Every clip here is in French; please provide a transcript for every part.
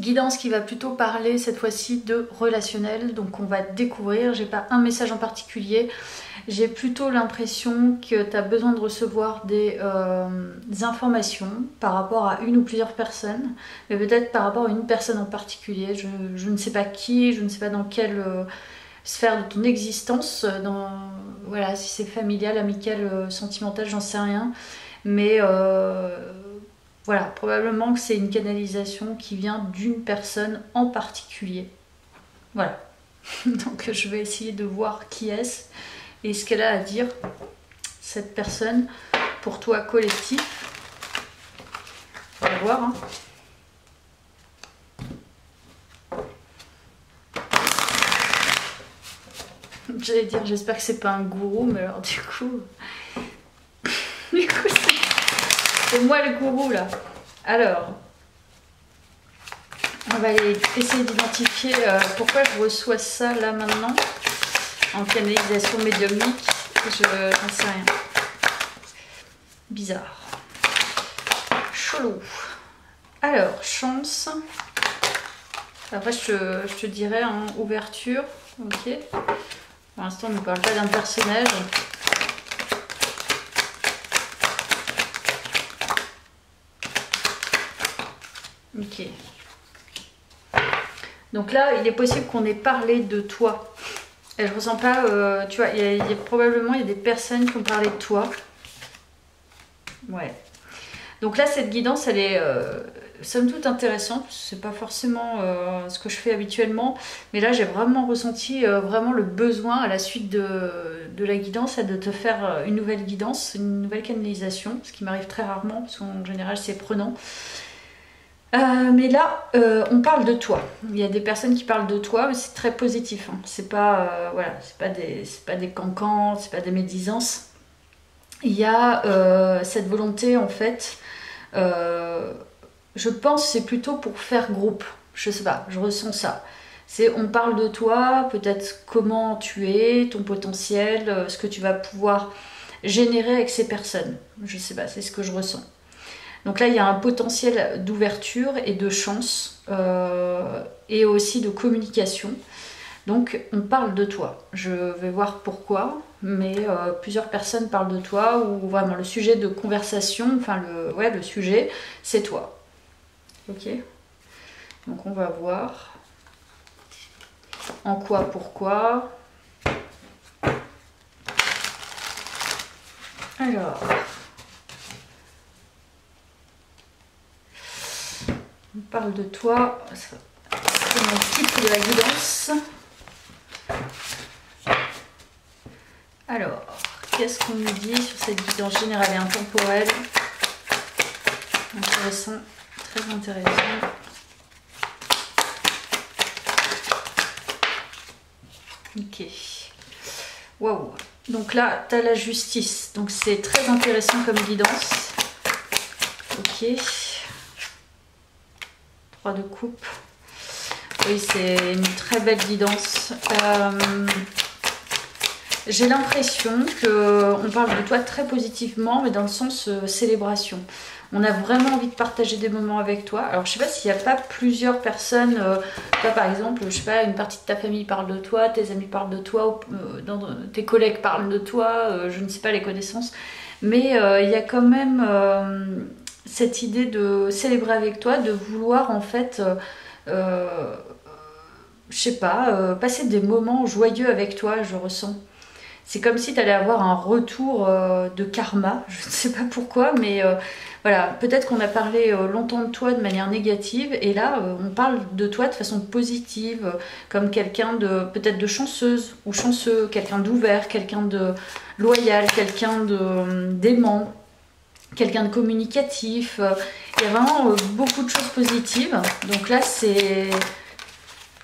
guidance qui va plutôt parler cette fois-ci de relationnel. Donc on va découvrir, j'ai pas un message en particulier. J'ai plutôt l'impression que tu as besoin de recevoir des informations par rapport à une ou plusieurs personnes, mais peut-être par rapport à une personne en particulier. Je ne sais pas qui, je ne sais pas dans quelle sphère de ton existence, voilà, si c'est familial, amical, sentimental, j'en sais rien. Mais voilà, probablement que c'est une canalisation qui vient d'une personne en particulier. Voilà. Donc je vais essayer de voir qui est-ce et ce qu'elle a à dire, cette personne, pour toi collectif. On va voir. Hein. J'allais dire, j'espère que c'est pas un gourou, mais alors du coup c'est moi le gourou là. Alors, on va essayer d'identifier pourquoi je reçois ça là maintenant en canalisation médiumnique. J'en sais rien. Bizarre. Chelou. Alors, chance. Après, je te dirais en ouverture. Ok. Pour l'instant, on ne parle pas d'un personnage. Ok. Donc là, il est possible qu'on ait parlé de toi. Et je ressens pas, tu vois, probablement il y a des personnes qui ont parlé de toi. Ouais. Donc là, cette guidance, elle est somme toute intéressante. C'est pas forcément ce que je fais habituellement. Mais là, j'ai vraiment ressenti vraiment le besoin à la suite de la guidance, de te faire une nouvelle guidance, une nouvelle canalisation. Ce qui m'arrive très rarement, parce qu'en général, c'est prenant. Mais là, on parle de toi. Il y a des personnes qui parlent de toi, mais c'est très positif. Hein. C'est pas, voilà, c'est pas des cancans, c'est pas des médisances. Il y a cette volonté, en fait. Je pense que c'est plutôt pour faire groupe. Je sais pas, je ressens ça. On parle de toi, peut-être comment tu es, ton potentiel, ce que tu vas pouvoir générer avec ces personnes. Je sais pas, c'est ce que je ressens. Donc là, il y a un potentiel d'ouverture et de chance et aussi de communication. Donc, on parle de toi. Je vais voir pourquoi, mais plusieurs personnes parlent de toi ou vraiment le sujet de conversation, enfin le sujet, c'est toi. Ok. Donc, on va voir en quoi, pourquoi. Alors... on parle de toi, c'est mon titre de la guidance. Alors, qu'est-ce qu'on nous dit sur cette guidance générale et intemporelle? Intéressant, très intéressant. Ok. Waouh. Donc là, tu as la justice. Donc c'est très intéressant comme guidance. Ok. 3 de coupe. Oui, c'est une très belle guidance. J'ai l'impression qu'on parle de toi très positivement, mais dans le sens célébration. On a vraiment envie de partager des moments avec toi. Alors, je sais pas s'il n'y a pas plusieurs personnes. Toi, par exemple, je sais pas, une partie de ta famille parle de toi, tes amis parlent de toi, tes collègues parlent de toi, je ne sais pas, les connaissances. Mais il y a quand même... cette idée de célébrer avec toi, de vouloir en fait, je sais pas, passer des moments joyeux avec toi, je ressens. C'est comme si tu allais avoir un retour de karma, je ne sais pas pourquoi, mais voilà, peut-être qu'on a parlé longtemps de toi de manière négative, et là, on parle de toi de façon positive, comme quelqu'un de peut-être de chanceuse ou chanceux, quelqu'un d'ouvert, quelqu'un de loyal, quelqu'un d'aimant. Quelqu'un de communicatif, il y a vraiment beaucoup de choses positives. Donc là, c'est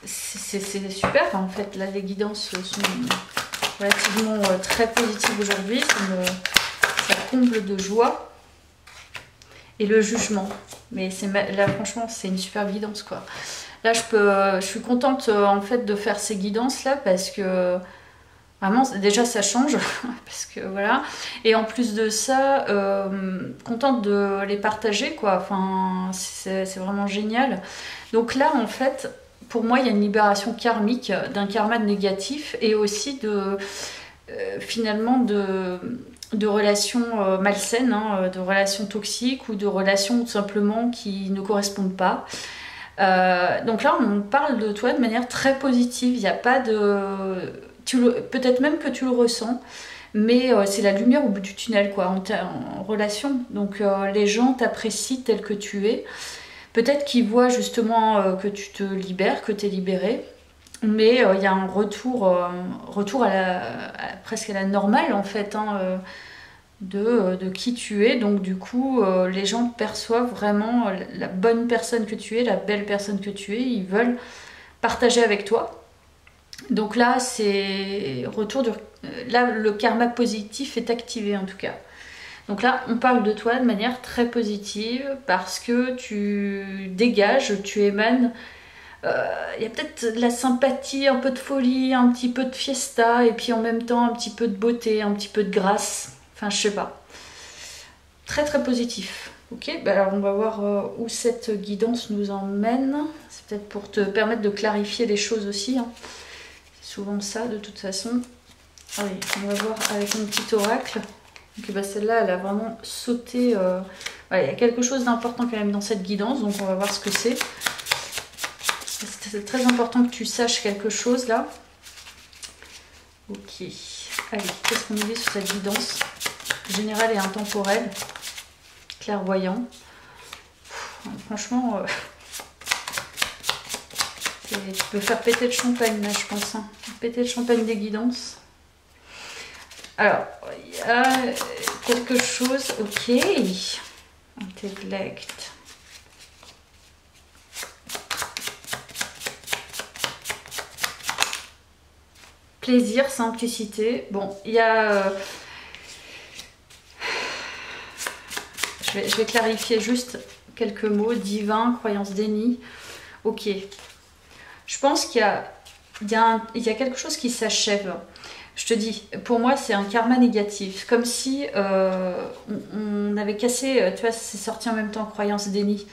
super en fait. Là, les guidances sont relativement très positives aujourd'hui. Ça comble de joie. Et le jugement. Mais là, franchement, c'est une super guidance quoi. Là, je suis contente en fait de faire ces guidances là parce que Vraiment, déjà ça change, parce que voilà. Et en plus de ça, contente de les partager, quoi. Enfin, c'est vraiment génial. Donc là, en fait, pour moi, il y a une libération karmique d'un karma négatif et aussi de finalement de relations malsaines, hein, de relations toxiques ou de relations tout simplement qui ne correspondent pas. Donc là, on parle de toi de manière très positive. Il n'y a pas de... Peut-être même que tu le ressens, mais c'est la lumière au bout du tunnel, quoi, en relation. Donc les gens t'apprécient tel que tu es. Peut-être qu'ils voient justement que tu te libères, que tu es libéré. Mais il y a un retour presque à la normale, en fait, hein, de qui tu es. Donc du coup, les gens perçoivent vraiment la bonne personne que tu es, la belle personne que tu es. Ils veulent partager avec toi. Donc là, là, le karma positif est activé en tout cas. Donc là, on parle de toi de manière très positive parce que tu dégages, tu émanes. Il y a peut-être de la sympathie, un peu de folie, un petit peu de fiesta, et puis en même temps un petit peu de beauté, un petit peu de grâce. Enfin, je sais pas. Très très positif. Ok, bah alors on va voir où cette guidance nous emmène. C'est peut-être pour te permettre de clarifier les choses aussi, hein. C'est souvent ça de toute façon. Allez, on va voir avec mon petit oracle. Donc bah, celle-là, elle a vraiment sauté. Voilà, il y a quelque chose d'important quand même dans cette guidance, donc on va voir ce que c'est. C'est très important que tu saches quelque chose là. Ok. Allez, qu'est-ce qu'on nous dit sur cette guidance générale et intemporelle? Clairvoyant. Franchement, tu peux faire péter le champagne là, je pense. Hein. Péter le champagne des guidances. Alors, il y a quelque chose. Ok. Intellect. Plaisir, simplicité. Bon, il y a... je vais clarifier juste quelques mots. Divin, croyance, déni. Ok. Je pense qu'il y a quelque chose qui s'achève. Je te dis, pour moi, c'est un karma négatif. Comme si on avait cassé... Tu vois, c'est sorti en même temps, croyance, déni.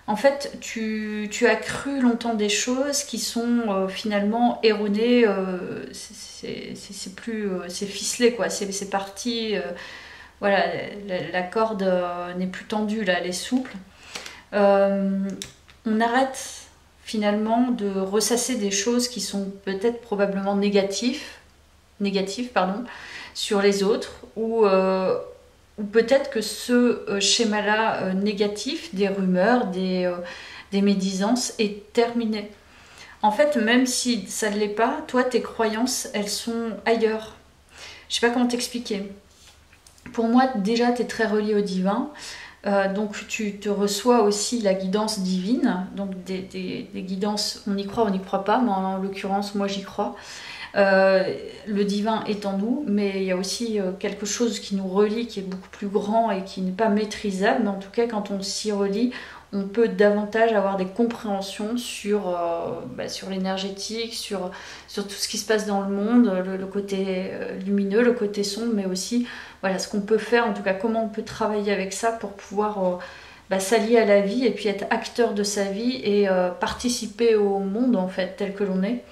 En fait, tu as cru longtemps des choses qui sont finalement erronées. C'est ficelé, quoi. C'est parti. Voilà, la corde n'est plus tendue, là, elle est souple. On arrête finalement de ressasser des choses qui sont peut-être probablement négatives, pardon, sur les autres, ou peut-être que ce schéma-là négatif, des rumeurs, des médisances, est terminé. En fait, même si ça ne l'est pas, toi, tes croyances, elles sont ailleurs. Je ne sais pas comment t'expliquer. Pour moi, déjà, tu es très relié au divin. Donc, tu te reçois aussi la guidance divine. Donc, des guidances, on y croit, on n'y croit pas. Mais en l'occurrence, moi, j'y crois. Le divin est en nous, mais il y a aussi quelque chose qui nous relie, qui est beaucoup plus grand et qui n'est pas maîtrisable. Mais en tout cas, quand on s'y relie, on peut davantage avoir des compréhensions sur l'énergétique, sur tout ce qui se passe dans le monde, le côté lumineux, le côté sombre, mais aussi voilà, ce qu'on peut faire, en tout cas comment on peut travailler avec ça pour pouvoir s'allier à la vie et puis être acteur de sa vie et participer au monde en fait tel que l'on est,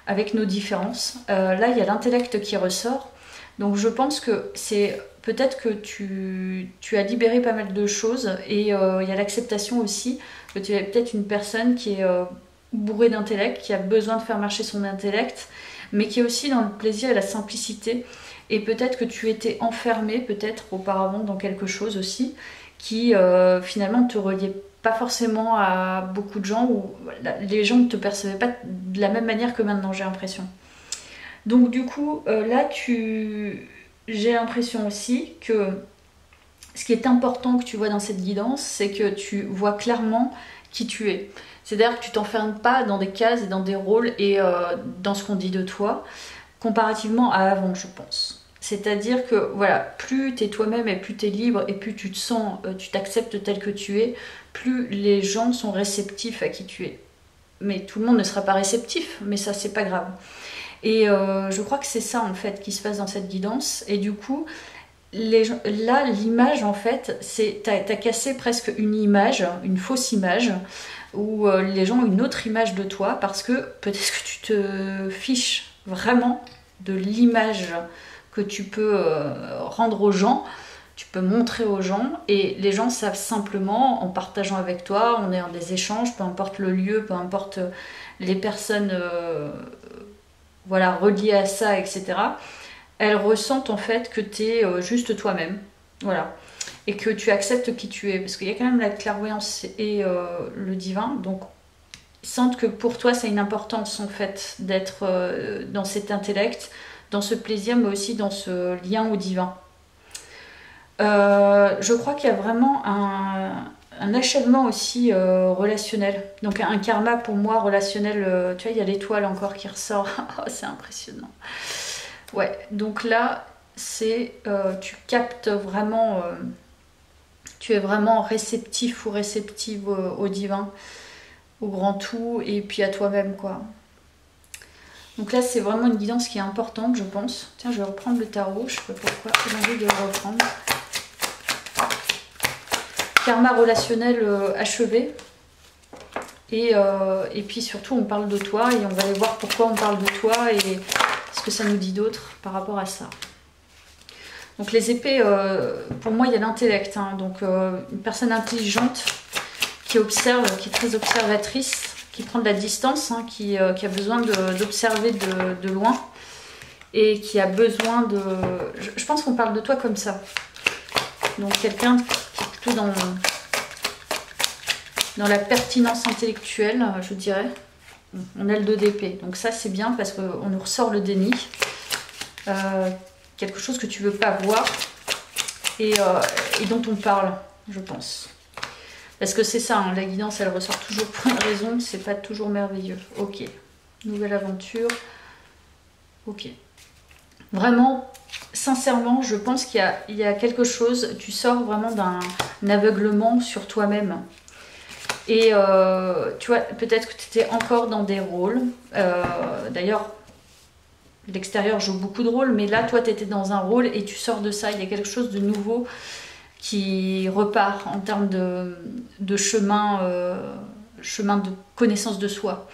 avec nos différences. Là, il y a l'intellect qui ressort. Donc je pense que c'est peut-être que tu as libéré pas mal de choses et il y a l'acceptation aussi que tu es peut-être une personne qui est bourrée d'intellect, qui a besoin de faire marcher son intellect, mais qui est aussi dans le plaisir et la simplicité. Et peut-être que tu étais enfermée peut-être auparavant dans quelque chose aussi qui finalement te reliait pas forcément à beaucoup de gens, où les gens ne te percevaient pas de la même manière que maintenant, j'ai l'impression. Donc du coup, là, j'ai l'impression aussi que ce qui est important que tu vois dans cette guidance, c'est que tu vois clairement qui tu es. C'est-à-dire que tu t'enfermes pas dans des cases et dans des rôles et dans ce qu'on dit de toi, comparativement à avant, je pense. C'est-à-dire que voilà, plus tu es toi-même et plus tu es libre et plus tu te sens, tu t'acceptes tel que tu es, plus les gens sont réceptifs à qui tu es. Mais tout le monde ne sera pas réceptif, mais ça c'est pas grave. Et je crois que c'est ça en fait qui se passe dans cette guidance. Et du coup, là, l'image en fait, t'as cassé presque une image, une fausse image, où les gens ont une autre image de toi parce que peut-être que tu te fiches vraiment de l'image que tu peux rendre aux gens, tu peux montrer aux gens, et les gens savent simplement, en partageant avec toi, on est dans des échanges, peu importe le lieu, peu importe les personnes voilà, reliées à ça, etc., elles ressentent en fait que tu es juste toi-même, voilà, et que tu acceptes qui tu es, parce qu'il y a quand même la clairvoyance et le divin, donc ils sentent que pour toi c'est une importance en fait d'être dans cet intellect, dans ce plaisir, mais aussi dans ce lien au divin. Je crois qu'il y a vraiment un achèvement aussi relationnel, donc un karma pour moi relationnel, tu vois, il y a l'étoile encore qui ressort. Oh, c'est impressionnant. Ouais, donc là c'est tu captes vraiment, tu es vraiment réceptif ou réceptive au divin, au grand tout, et puis à toi-même, quoi. Donc là c'est vraiment une guidance qui est importante, je pense. Tiens, je vais reprendre le tarot, je sais pas pourquoi j'ai envie de le reprendre. Karma relationnel achevé. Et puis surtout on parle de toi, et on va aller voir pourquoi on parle de toi et ce que ça nous dit d'autre par rapport à ça. Donc les épées, pour moi il y a l'intellect, hein, donc une personne intelligente qui observe, qui est très observatrice, qui prend de la distance, hein, qui a besoin d'observer de loin, et qui a besoin de... Je pense qu'on parle de toi comme ça. Donc quelqu'un qui est plutôt dans la pertinence intellectuelle, je dirais. On a le 2 d'épée, donc ça c'est bien parce qu'on nous ressort le déni. Quelque chose que tu veux pas voir et dont on parle, je pense. Parce que c'est ça, hein, la guidance elle ressort toujours pour une raison, c'est pas toujours merveilleux. Ok, nouvelle aventure. Ok. Vraiment, sincèrement, je pense qu'il y a quelque chose, tu sors vraiment d'un aveuglement sur toi-même. Et tu vois, peut-être que tu étais encore dans des rôles. D'ailleurs, l'extérieur joue beaucoup de rôles, mais là, toi, tu étais dans un rôle et tu sors de ça. Il y a quelque chose de nouveau qui repart en termes de chemin de connaissance de soi.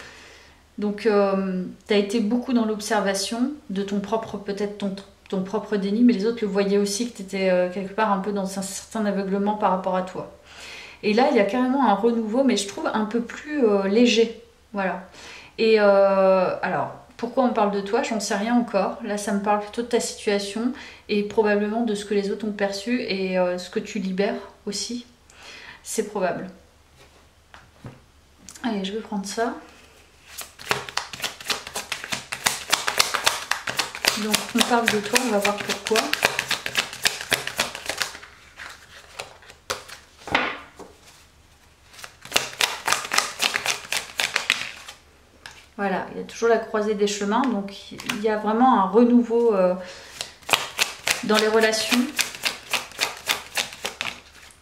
Donc, tu as été beaucoup dans l'observation de ton propre, peut-être ton propre déni, mais les autres le voyaient aussi, que tu étais quelque part un peu dans un certain aveuglement par rapport à toi. Et là, il y a carrément un renouveau, mais je trouve un peu plus léger. Voilà. Et alors, pourquoi on parle de toi? J'en sais rien encore. Là, ça me parle plutôt de ta situation et probablement de ce que les autres ont perçu et ce que tu libères aussi. C'est probable. Allez, je vais prendre ça. Donc, on parle de toi, on va voir pourquoi. Voilà, il y a toujours la croisée des chemins, donc il y a vraiment un renouveau dans les relations.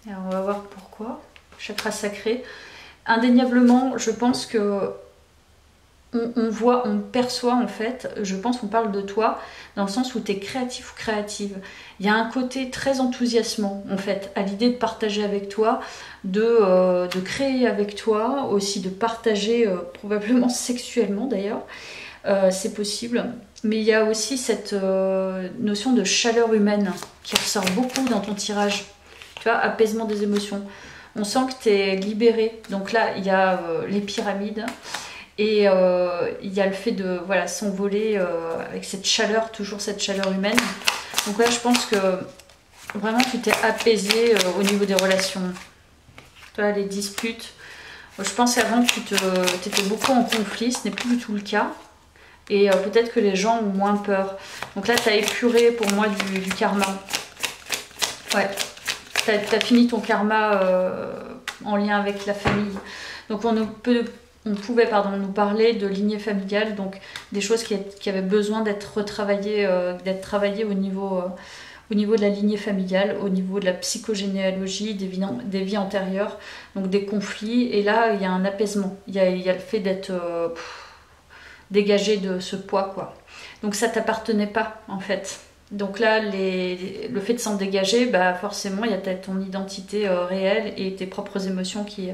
Alors on va voir pourquoi. Chakra sacré. Indéniablement, je pense que on perçoit en fait, je pense qu'on parle de toi dans le sens où tu es créatif ou créative. Il y a un côté très enthousiasmant en fait à l'idée de partager avec toi, de créer avec toi, aussi de partager probablement sexuellement d'ailleurs, c'est possible. Mais il y a aussi cette notion de chaleur humaine qui ressort beaucoup dans ton tirage. Tu vois, apaisement des émotions. On sent que tu es libéré. Donc là, il y a les pyramides. Et il y a le fait de voilà, s'envoler avec cette chaleur, toujours cette chaleur humaine. Donc là, je pense que vraiment tu t'es apaisé au niveau des relations. Tu vois, les disputes. Je pense qu'avant tu étais beaucoup en conflit, ce n'est plus du tout le cas. Et peut-être que les gens ont moins peur. Donc là, tu as épuré pour moi du karma. Ouais, tu as fini ton karma en lien avec la famille. Donc on pouvait nous parler de lignée familiale, donc des choses qui avaient besoin d'être retravaillées, travaillées au niveau de la lignée familiale, au niveau de la psychogénéalogie, des vies antérieures, donc des conflits. Et là, il y a un apaisement. Il y a le fait d'être dégagé de ce poids, quoi. Donc ça t'appartenait pas en fait. Donc là, le fait de s'en dégager, bah forcément, il y a peut-être ton identité réelle et tes propres émotions qui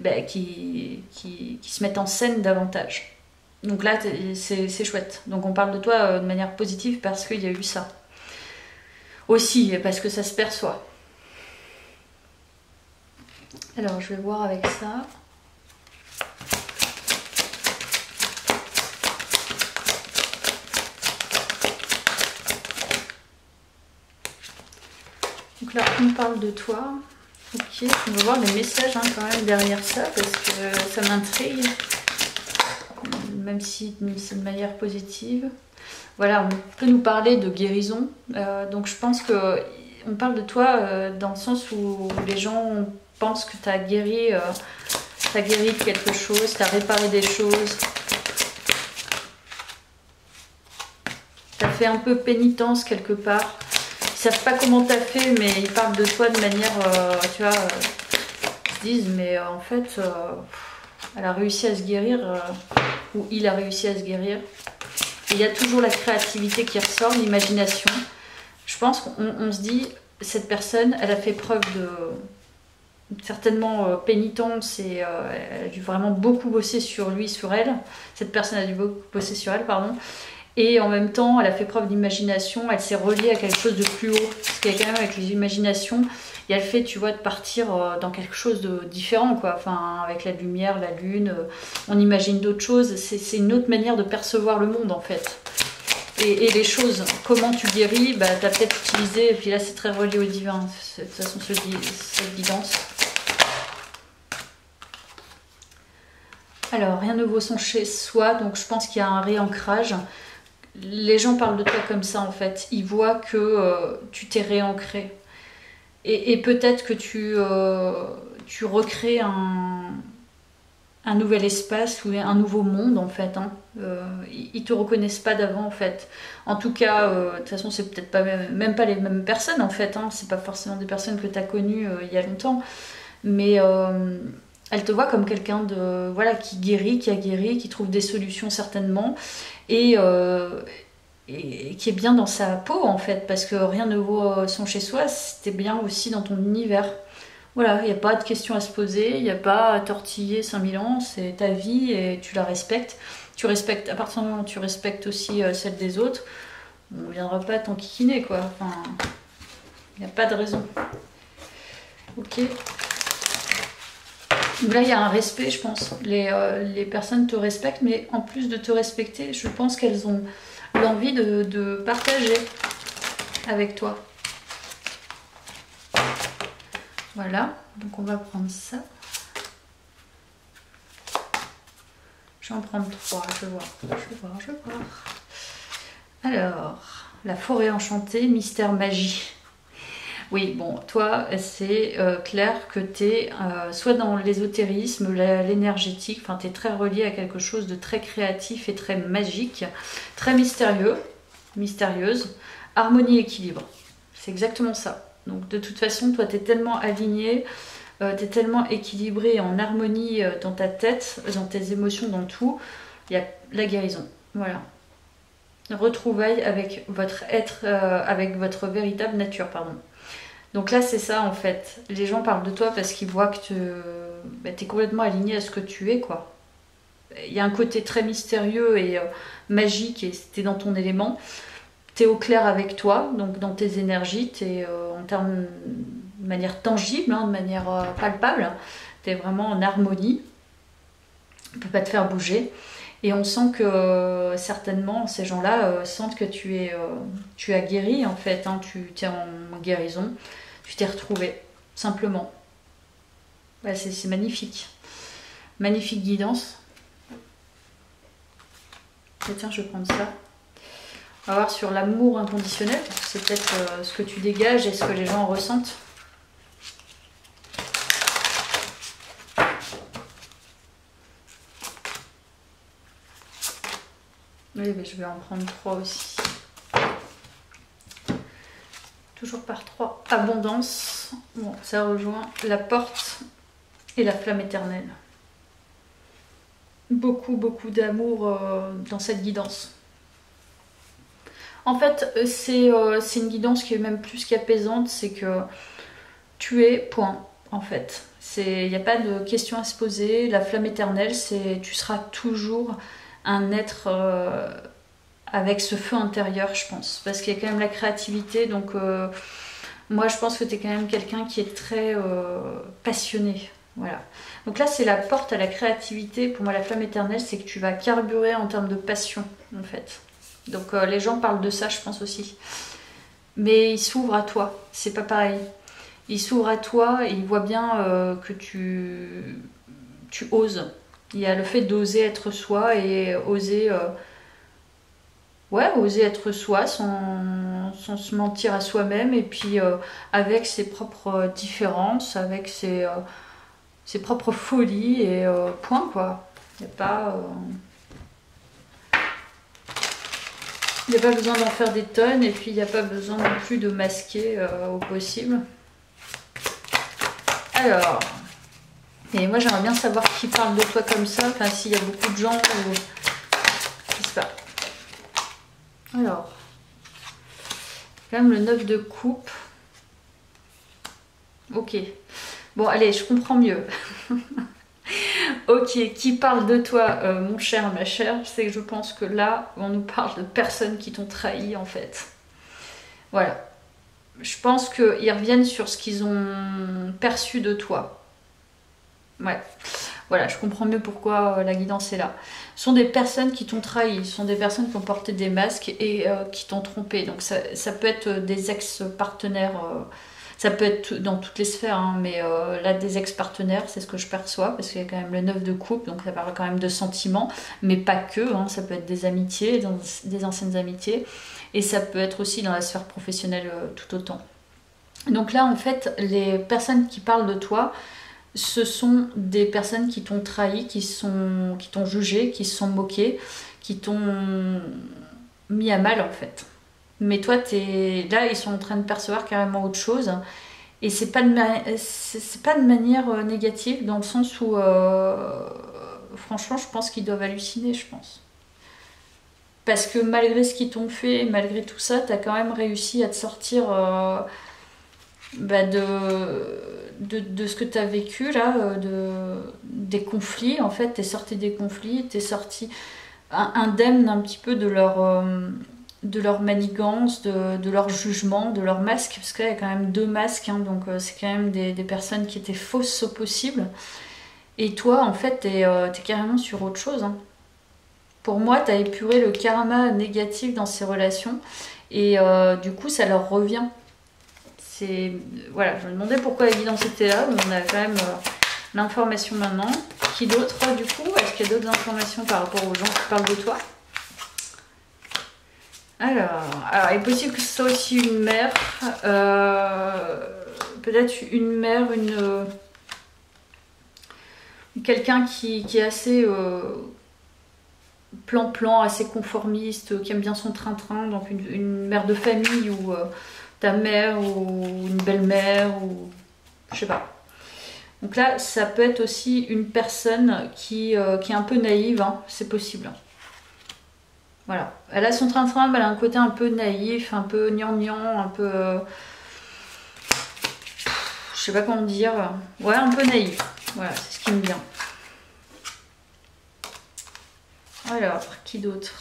se mettent en scène davantage. Donc là, c'est chouette. Donc on parle de toi de manière positive parce qu'il y a eu ça. Aussi, parce que ça se perçoit. Alors, je vais voir avec ça. Donc là, on parle de toi. Ok, on va voir les messages hein, quand même derrière ça parce que ça m'intrigue. Même si c'est de manière positive. Voilà, on peut nous parler de guérison. Donc je pense que on parle de toi dans le sens où les gens pensent que tu as guéri de quelque chose, tu as réparé des choses. Tu as fait un peu pénitence quelque part. Ils savent pas comment tu as fait, mais ils parlent de toi de manière, tu vois, ils se disent, mais en fait, elle a réussi à se guérir, ou il a réussi à se guérir. Et il y a toujours la créativité qui ressort, l'imagination. Je pense qu'on se dit, cette personne, elle a fait preuve de certainement pénitence et elle a dû vraiment beaucoup bosser sur lui, sur elle. Cette personne a dû beaucoup bosser sur elle, pardon. Et en même temps, elle a fait preuve d'imagination, elle s'est reliée à quelque chose de plus haut. Parce qu'il y a quand même avec les imaginations, il y a le fait, tu vois, de partir dans quelque chose de différent, quoi. Enfin, avec la lumière, la lune, on imagine d'autres choses. C'est une autre manière de percevoir le monde, en fait. Et les choses, comment tu guéris, bah, tu as peut-être utilisé, et puis là, c'est très relié au divin, de toute façon, cette guidance. Alors, rien ne vaut son chez soi, donc je pense qu'il y a un réancrage. Les gens parlent de toi comme ça en fait, ils voient que tu t'es réancré. Et peut-être que tu recrées un nouvel espace ou un nouveau monde en fait. Hein. Ils te reconnaissent pas d'avant en fait. En tout cas, de toute façon, c'est peut-être pas même pas les mêmes personnes en fait. Hein. C'est pas forcément des personnes que tu as connues il y a longtemps. Mais elle te voit comme quelqu'un de voilà qui guérit, qui a guéri, qui trouve des solutions certainement et qui est bien dans sa peau en fait parce que rien ne vaut son chez soi. C'était bien aussi dans ton univers. Voilà, il n'y a pas de questions à se poser, il n'y a pas à tortiller 5000 ans, c'est ta vie et tu la respectes. Tu respectes, à partir du moment où tu respectes aussi celle des autres, on ne viendra pas t'enquiquiner quoi. Enfin, il n'y a pas de raison. Ok. Donc là, il y a un respect, je pense. Les personnes te respectent, mais en plus de te respecter, je pense qu'elles ont l'envie de partager avec toi. Voilà, donc on va prendre ça. Je vais en prendre 3, je vais voir. Alors, la forêt enchantée, mystère magie. Oui, bon, toi, c'est clair que tu es soit dans l'ésotérisme, l'énergétique, enfin, tu es très relié à quelque chose de très créatif et très magique, très mystérieuse, harmonie, équilibre. C'est exactement ça. Donc, de toute façon, toi, tu es tellement aligné, tu es tellement équilibré, en harmonie dans ta tête, dans tes émotions, dans tout. Il y a la guérison. Voilà. Retrouvailles avec votre être, avec votre véritable nature, pardon. Donc là, c'est ça en fait. Les gens parlent de toi parce qu'ils voient que tu es complètement aligné à ce que tu es, quoi. Il y a un côté très mystérieux et magique et tu es dans ton élément. Tu es au clair avec toi, donc dans tes énergies, tu es en termes de manière tangible, hein, de manière palpable. Tu es vraiment en harmonie. On ne peut pas te faire bouger. Et on sent que certainement ces gens-là sentent que tu as guéri en fait, hein, tu es en guérison, tu t'es retrouvé, simplement. Ouais, c'est magnifique. Magnifique guidance. Et tiens, je vais prendre ça. On va voir sur l'amour inconditionnel, parce que c'est peut-être ce que tu dégages et ce que les gens ressentent. Oui, mais je vais en prendre 3 aussi. Toujours par 3. Abondance. Bon, ça rejoint la porte et la flamme éternelle. Beaucoup, beaucoup d'amour dans cette guidance. En fait, c'est une guidance qui est même plus qu'apaisante, c'est que tu es, point, en fait. Il n'y a pas de question à se poser. La flamme éternelle, tu seras toujours un être avec ce feu intérieur, je pense. Parce qu'il y a quand même la créativité, donc moi je pense que tu es quand même quelqu'un qui est très passionné. Voilà. Donc là, c'est la porte à la créativité. Pour moi, la flamme éternelle, c'est que tu vas carburer en termes de passion, en fait. Donc les gens parlent de ça, je pense aussi. Mais ils s'ouvrent à toi, c'est pas pareil. Ils s'ouvrent à toi et ils voient bien que tu oses. Il y a le fait d'oser être soi et oser, oser être soi sans se mentir à soi-même et puis avec ses propres différences, avec ses propres folies et point quoi. Il n'y a pas. Il n'y a pas besoin d'en faire des tonnes et puis il n'y a pas besoin non plus de masquer au possible. Alors, et moi j'aimerais bien savoir qui parle de toi comme ça, enfin s'il y a beaucoup de gens ou... Je sais pas. Alors, quand même le 9 de coupe. Ok. Bon allez, je comprends mieux. Ok, qui parle de toi, mon cher, ma chère? C'est que je pense que là, on nous parle de personnes qui t'ont trahi en fait. Voilà. Je pense qu'ils reviennent sur ce qu'ils ont perçu de toi. Ouais. Voilà, je comprends mieux pourquoi la guidance est là. Ce sont des personnes qui t'ont trahi, ce sont des personnes qui ont porté des masques et qui t'ont trompé. Donc ça peut être des ex-partenaires, ça peut être dans toutes les sphères, hein, mais là des ex-partenaires, c'est ce que je perçois, parce qu'il y a quand même le 9 de coupe, donc ça parle quand même de sentiments, mais pas que, hein, ça peut être des amitiés, des anciennes amitiés, et ça peut être aussi dans la sphère professionnelle tout autant. Donc là, en fait, les personnes qui parlent de toi, ce sont des personnes qui t'ont trahi, qui t'ont jugé, qui se sont moquées, qui t'ont mis à mal en fait. Mais toi, là, ils sont en train de percevoir carrément autre chose. Et c'est pas de manière négative, dans le sens où, franchement, je pense qu'ils doivent halluciner, je pense. Parce que malgré ce qu'ils t'ont fait, malgré tout ça, t'as quand même réussi à te sortir de ce que tu as vécu là, des conflits. En fait, t'es sorti des conflits, t'es sorti indemne un petit peu de leur manigance, de leur jugement, de leur masque, parce qu'il y a quand même deux masques, hein, donc c'est quand même des personnes qui étaient fausses au possible. Et toi, en fait, t'es carrément sur autre chose, hein. Pour moi, t'as épuré le karma négatif dans ces relations, et du coup, ça leur revient. Voilà, je me demandais pourquoi la guidance était là, mais on a quand même l'information maintenant. Qui d'autre du coup? Est-ce qu'il y a d'autres informations par rapport aux gens qui parlent de toi? Alors, il est possible que ce soit aussi une mère, peut-être une mère, quelqu'un qui est assez plan-plan, assez conformiste, qui aime bien son train-train, donc une mère de famille ou ta mère ou une belle-mère ou je sais pas. Donc là, ça peut être aussi une personne qui est un peu naïve, hein, c'est possible. Voilà. Elle a son train-train, mais elle a un côté un peu naïf, un peu gnangnan, un peu... je sais pas comment dire. Ouais, un peu naïf. Voilà, c'est ce qui me vient. Alors, qui d'autre?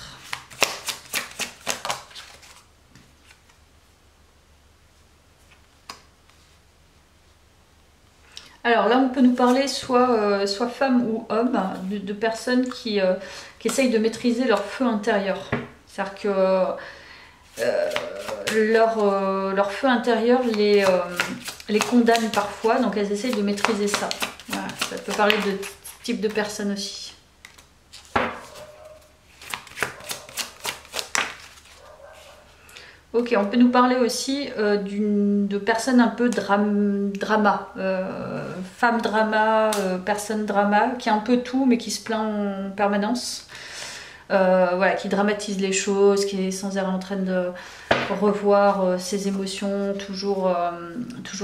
Alors là, on peut nous parler soit femme ou homme, de personnes qui essayent de maîtriser leur feu intérieur. C'est-à-dire que leur feu intérieur les condamne parfois, donc elles essayent de maîtriser ça. Voilà, ça peut parler de type de personne aussi. Ok, on peut nous parler aussi de personnes un peu drama, femme drama, personne drama, qui est un peu tout mais qui se plaint en permanence, voilà, qui dramatise les choses, qui est sans arrêt en train de revoir ses émotions, toujours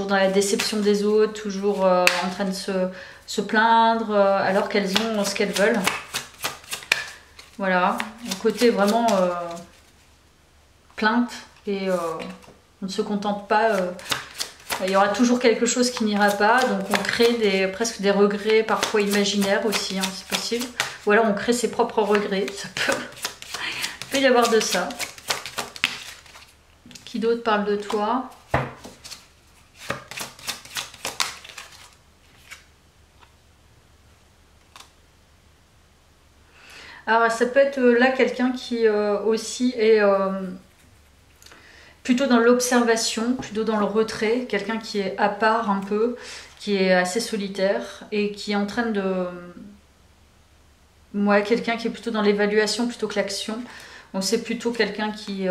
dans la déception des autres, toujours en train de se plaindre alors qu'elles ont ce qu'elles veulent. Voilà, un côté vraiment... plainte et on ne se contente pas. Il y aura toujours quelque chose qui n'ira pas, donc on crée presque des regrets parfois imaginaires aussi, hein, c'est possible. Ou alors on crée ses propres regrets, ça peut y avoir de ça. Qui d'autre parle de toi? Alors ça peut être là quelqu'un qui aussi est plutôt dans l'observation, plutôt dans le retrait, quelqu'un qui est à part un peu, qui est assez solitaire et qui est en train de... Moi, quelqu'un qui est plutôt dans l'évaluation plutôt que l'action. Donc c'est plutôt quelqu'un qui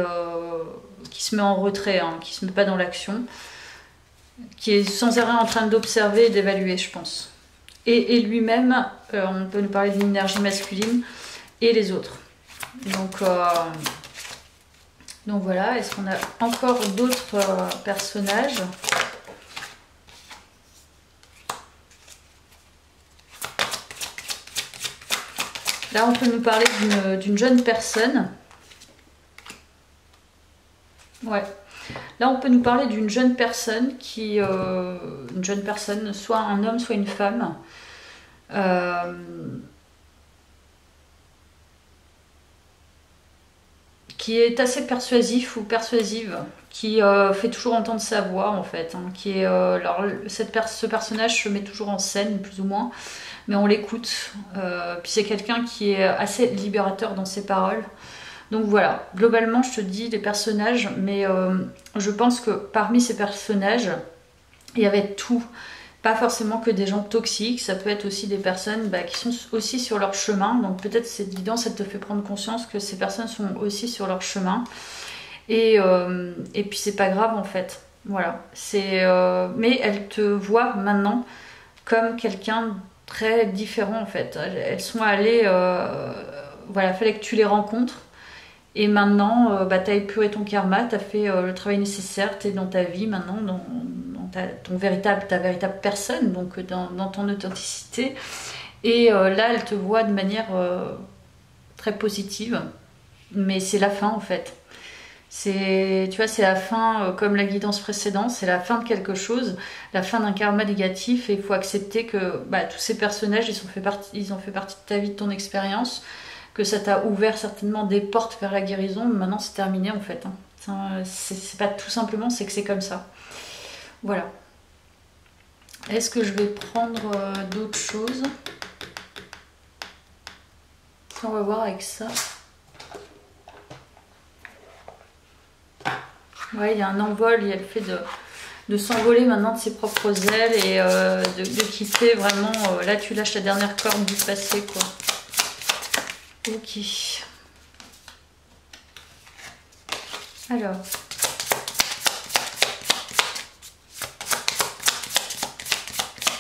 se met en retrait, hein, qui se met pas dans l'action, qui est sans arrêt en train d'observer et d'évaluer, je pense. Et lui-même, on peut nous parler d'une énergie masculine et les autres. Donc voilà, est-ce qu'on a encore d'autres personnages? Là, on peut nous parler d'une jeune personne. Ouais. Là, on peut nous parler d'une jeune personne qui... une jeune personne, soit un homme, soit une femme. Qui est assez persuasif ou persuasive, qui fait toujours entendre sa voix en fait, hein, qui est, alors, ce personnage se met toujours en scène plus ou moins, mais on l'écoute, puis c'est quelqu'un qui est assez libérateur dans ses paroles. Donc voilà, globalement je te dis les personnages, mais je pense que parmi ces personnages, il y avait tout. Pas forcément que des gens toxiques, ça peut être aussi des personnes qui sont aussi sur leur chemin. Donc peut-être cette guidance, elle te fait prendre conscience que ces personnes sont aussi sur leur chemin. Et puis c'est pas grave en fait. Voilà. Mais elles te voient maintenant comme quelqu'un très différent en fait. Elles sont allées... voilà, fallait que tu les rencontres. Et maintenant, tu as épuré ton karma, tu as fait le travail nécessaire, tu es dans ta vie maintenant, dans ta véritable personne, donc dans ton authenticité. Et là, elle te voit de manière très positive, mais c'est la fin en fait. Tu vois, c'est la fin, comme la guidance précédente, c'est la fin de quelque chose, la fin d'un karma négatif, et il faut accepter que tous ces personnages, ils ont fait partie de ta vie, de ton expérience, que ça t'a ouvert certainement des portes vers la guérison, mais maintenant c'est terminé en fait. Hein. C'est pas tout simplement, c'est que c'est comme ça. Voilà. Est-ce que je vais prendre d'autres choses? On va voir avec ça. Ouais, il y a un envol, il y a le fait de s'envoler maintenant de ses propres ailes et de quitter vraiment... là, tu lâches la dernière corde du passé, quoi. Ok. Alors.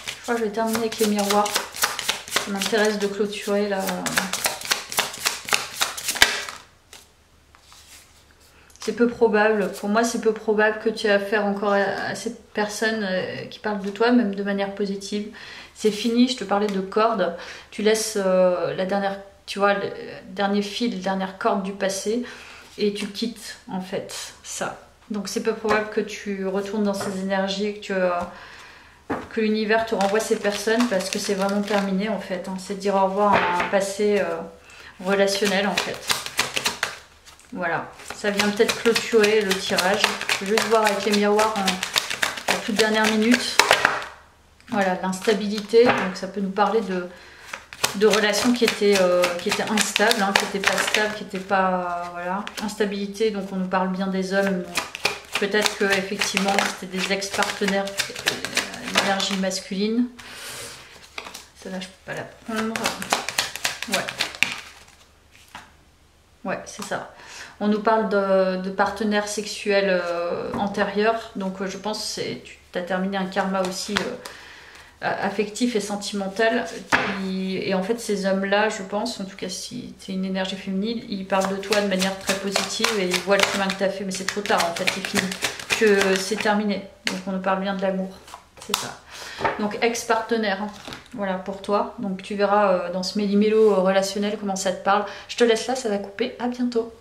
Je crois que je vais terminer avec les miroirs. Ça m'intéresse de clôturer là. C'est peu probable. Pour moi, c'est peu probable que tu aies affaire encore à cette personne qui parle de toi, même de manière positive. C'est fini, je te parlais de corde. Tu laisses la dernière... Tu vois, le dernier fil, la dernière corde du passé, et tu quittes en fait ça. Donc c'est peu probable que tu retournes dans ces énergies, que l'univers te renvoie ces personnes, parce que c'est vraiment terminé en fait. Hein. C'est dire au revoir à un passé relationnel en fait. Voilà, ça vient peut-être clôturer le tirage. Je vais juste voir avec les miroirs en la toute dernière minute. Voilà, l'instabilité, donc ça peut nous parler de relations qui étaient instables, hein, qui n'étaient pas stables, qui n'étaient pas... voilà, instabilité, donc on nous parle bien des hommes. Peut-être que effectivement c'était des ex-partenaires, l'énergie masculine. Celle-là, je peux pas la prendre. Ouais. Ouais, c'est ça. On nous parle de partenaires sexuels antérieurs, donc je pense que tu as terminé un karma aussi... affectif et sentimental, et en fait ces hommes-là, je pense, en tout cas si tu es une énergie féminine, ils parlent de toi de manière très positive et ils voient le chemin que tu as fait, mais c'est trop tard en fait, c'est fini, que c'est terminé, donc on nous parle bien de l'amour, c'est ça. Donc ex-partenaire, hein. Voilà pour toi, donc tu verras dans ce méli-mélo relationnel comment ça te parle. Je te laisse là, ça va couper, à bientôt.